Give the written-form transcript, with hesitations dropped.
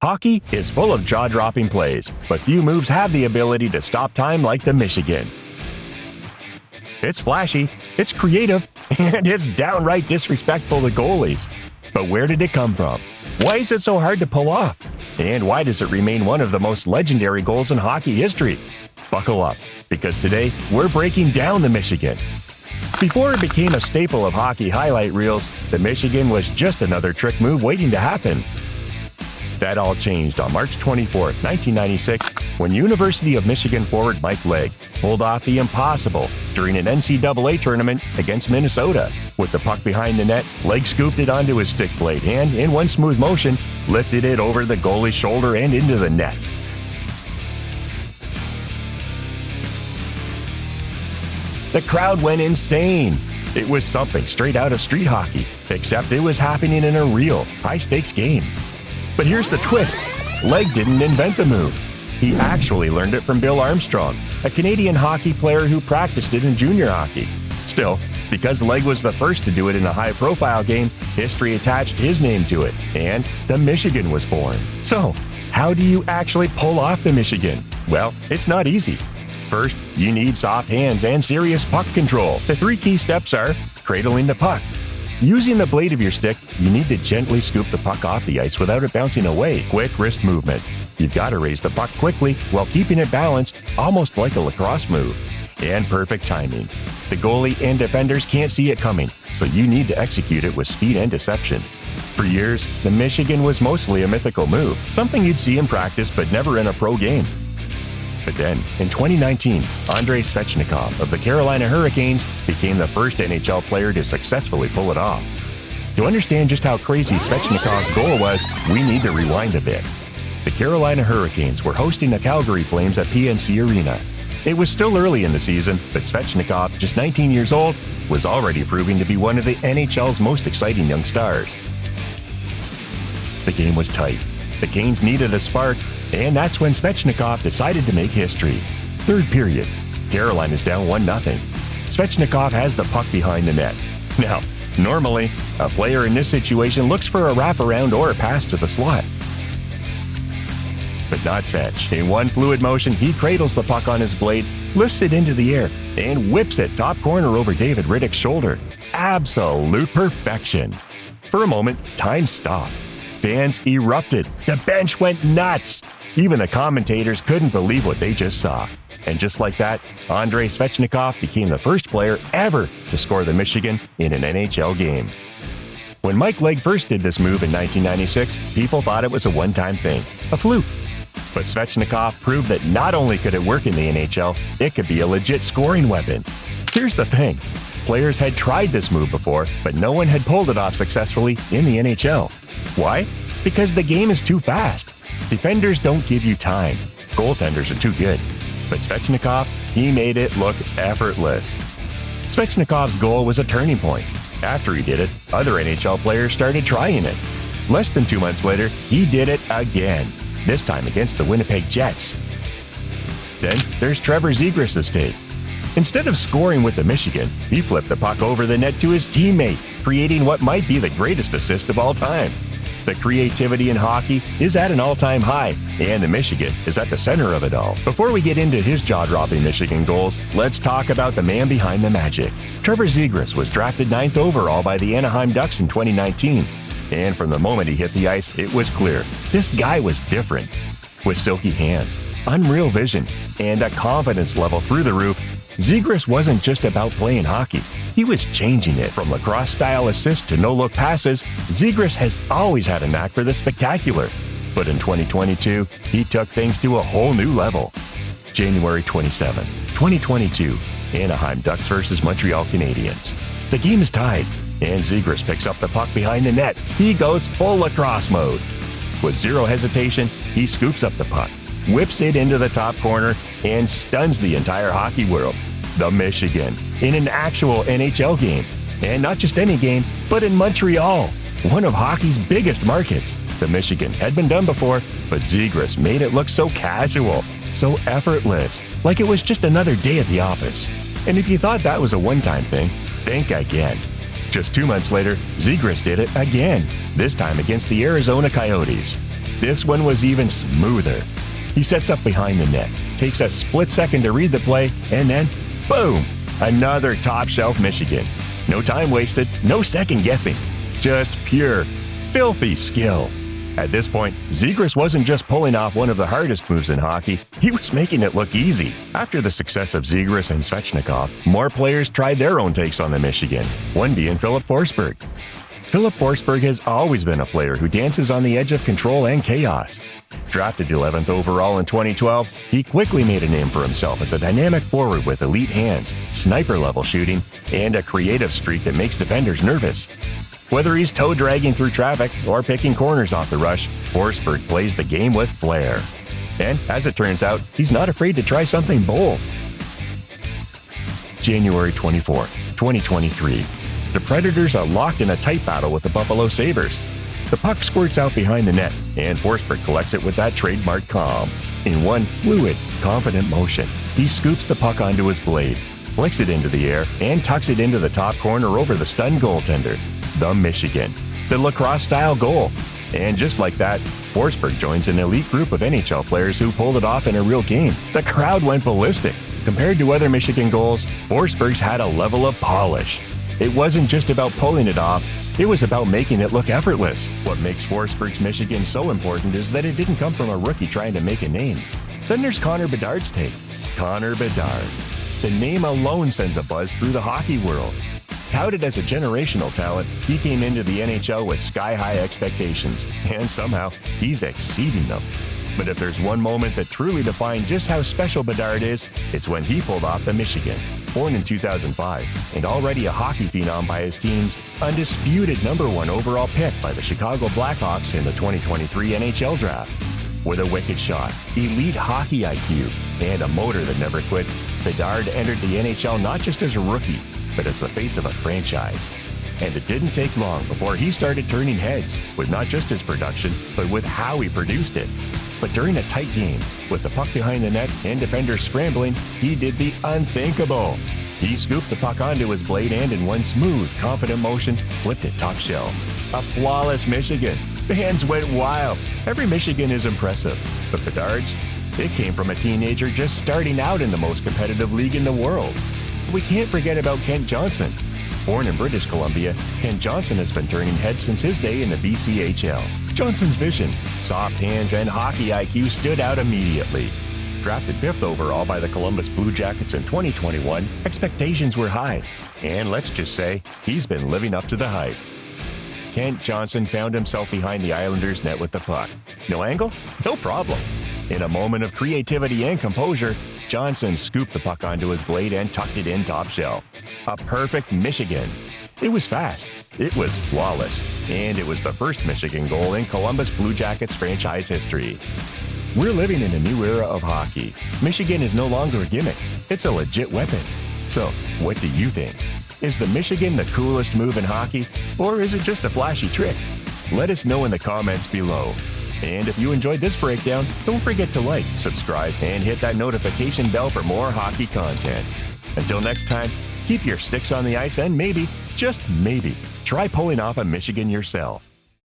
Hockey is full of jaw-dropping plays, but few moves have the ability to stop time like the Michigan. It's flashy, it's creative, and it's downright disrespectful to goalies. But where did it come from? Why is it so hard to pull off? And why does it remain one of the most legendary goals in hockey history? Buckle up, because today we're breaking down the Michigan. Before it became a staple of hockey highlight reels, the Michigan was just another trick move waiting to happen. That all changed on March 24, 1996, when University of Michigan forward Mike Legg pulled off the impossible during an NCAA tournament against Minnesota. With the puck behind the net, Legg scooped it onto his stick blade and, in one smooth motion, lifted it over the goalie's shoulder and into the net. The crowd went insane. It was something straight out of street hockey, except it was happening in a real, high-stakes game. But here's the twist. Legg didn't invent the move. He actually learned it from Bill Armstrong, a Canadian hockey player who practiced it in junior hockey. Still, because Legg was the first to do it in a high-profile game, history attached his name to it, and the Michigan was born. So, how do you actually pull off the Michigan? Well, it's not easy. First, you need soft hands and serious puck control. The three key steps are cradling the puck. Using the blade of your stick, you need to gently scoop the puck off the ice without it bouncing away. Quick wrist movement. You've got to raise the puck quickly while keeping it balanced, almost like a lacrosse move. And perfect timing. The goalie and defenders can't see it coming, so you need to execute it with speed and deception. For years, the Michigan was mostly a mythical move, something you'd see in practice but never in a pro game. But then, in 2019, Andrei Svechnikov of the Carolina Hurricanes became the first NHL player to successfully pull it off. To understand just how crazy Svechnikov's goal was, we need to rewind a bit. The Carolina Hurricanes were hosting the Calgary Flames at PNC Arena. It was still early in the season, but Svechnikov, just 19 years old, was already proving to be one of the NHL's most exciting young stars. The game was tight. The Canes needed a spark, and that's when Svechnikov decided to make history. Third period. Carolina's down 1-0. Svechnikov has the puck behind the net. Now, normally, a player in this situation looks for a wraparound or a pass to the slot. But not Svech. In one fluid motion, he cradles the puck on his blade, lifts it into the air, and whips it top corner over David Riddick's shoulder. Absolute perfection. For a moment, time stopped. Fans erupted. The bench went nuts. Even the commentators couldn't believe what they just saw. And just like that, Andrei Svechnikov became the first player ever to score the Michigan in an NHL game. When Mike Legg first did this move in 1996, people thought it was a one-time thing, a fluke. But Svechnikov proved that not only could it work in the NHL, it could be a legit scoring weapon. Here's the thing. Players had tried this move before, but no one had pulled it off successfully in the NHL. Why? Because the game is too fast. Defenders don't give you time. Goaltenders are too good. But Svechnikov, he made it look effortless. Svechnikov's goal was a turning point. After he did it, other NHL players started trying it. Less than 2 months later, he did it again, this time against the Winnipeg Jets. Then there's Trevor Zegras' take. Instead of scoring with the Michigan, he flipped the puck over the net to his teammate, creating what might be the greatest assist of all time. The creativity in hockey is at an all-time high, and the Michigan is at the center of it all. Before we get into his jaw-dropping Michigan goals, let's talk about the man behind the magic. Trevor Zegras was drafted 9th overall by the Anaheim Ducks in 2019. And from the moment he hit the ice, it was clear. This guy was different. With silky hands, unreal vision, and a confidence level through the roof, Zegras wasn't just about playing hockey. He was changing it. From lacrosse-style assists to no-look passes, Zegras has always had a knack for the spectacular. But in 2022, he took things to a whole new level. January 27, 2022, Anaheim Ducks versus Montreal Canadiens. The game is tied, and Zegras picks up the puck behind the net. He goes full lacrosse mode. With zero hesitation, he scoops up the puck, whips it into the top corner, and stuns the entire hockey world. The Michigan, in an actual NHL game. And not just any game, but in Montreal, one of hockey's biggest markets. The Michigan had been done before, but Zegras made it look so casual, so effortless, like it was just another day at the office. And if you thought that was a one-time thing, think again. Just 2 months later, Zegras did it again, this time against the Arizona Coyotes. This one was even smoother. He sets up behind the net, takes a split second to read the play, and then, boom, another top-shelf Michigan. No time wasted, no second guessing, just pure, filthy skill. At this point, Zegras wasn't just pulling off one of the hardest moves in hockey, he was making it look easy. After the success of Zegras and Svechnikov, more players tried their own takes on the Michigan, one being Filip Forsberg. Filip Forsberg has always been a player who dances on the edge of control and chaos. Drafted 11th overall in 2012, he quickly made a name for himself as a dynamic forward with elite hands, sniper-level shooting, and a creative streak that makes defenders nervous. Whether he's toe-dragging through traffic or picking corners off the rush, Forsberg plays the game with flair. And, as it turns out, he's not afraid to try something bold. January 24, 2023. The Predators are locked in a tight battle with the Buffalo Sabres. The puck squirts out behind the net, and Forsberg collects it with that trademark calm. In one fluid, confident motion, he scoops the puck onto his blade, flicks it into the air, and tucks it into the top corner over the stunned goaltender. The Michigan. The lacrosse-style goal. And just like that, Forsberg joins an elite group of NHL players who pulled it off in a real game. The crowd went ballistic. Compared to other Michigan goals, Forsberg's had a level of polish. It wasn't just about pulling it off, it was about making it look effortless. What makes Forsberg's Michigan so important is that it didn't come from a rookie trying to make a name. Then there's Connor Bedard's take. Connor Bedard. The name alone sends a buzz through the hockey world. Touted as a generational talent, he came into the NHL with sky-high expectations, and somehow he's exceeding them. But if there's one moment that truly defined just how special Bedard is, it's when he pulled off the Michigan. Born in 2005, and already a hockey phenom by his team's undisputed #1 overall pick by the Chicago Blackhawks in the 2023 NHL Draft. With a wicked shot, elite hockey IQ, and a motor that never quits, Bedard entered the NHL not just as a rookie, but as the face of a franchise. And it didn't take long before he started turning heads with not just his production, but with how he produced it. But during a tight game, with the puck behind the net and defenders scrambling, he did the unthinkable. He scooped the puck onto his blade and in one smooth, confident motion, flipped it top shelf. A flawless Michigan. The hands went wild. Every Michigan is impressive, but Bedard's? It came from a teenager just starting out in the most competitive league in the world. We can't forget about Kent Johnson. Born in British Columbia, Kent Johnson has been turning heads since his day in the BCHL. Johnson's vision, soft hands, and hockey IQ stood out immediately. Drafted 5th overall by the Columbus Blue Jackets in 2021, expectations were high. And let's just say, he's been living up to the hype. Kent Johnson found himself behind the Islanders' net with the puck. No angle? No problem. In a moment of creativity and composure, Johnson scooped the puck onto his blade and tucked it in top shelf. A perfect Michigan. It was fast, it was flawless, and it was the first Michigan goal in Columbus Blue Jackets franchise history. We're living in a new era of hockey. Michigan is no longer a gimmick, it's a legit weapon. So, what do you think? Is the Michigan the coolest move in hockey, or is it just a flashy trick? Let us know in the comments below. And if you enjoyed this breakdown, don't forget to like, subscribe, and hit that notification bell for more hockey content. Until next time, keep your sticks on the ice and maybe, just maybe, try pulling off a Michigan yourself.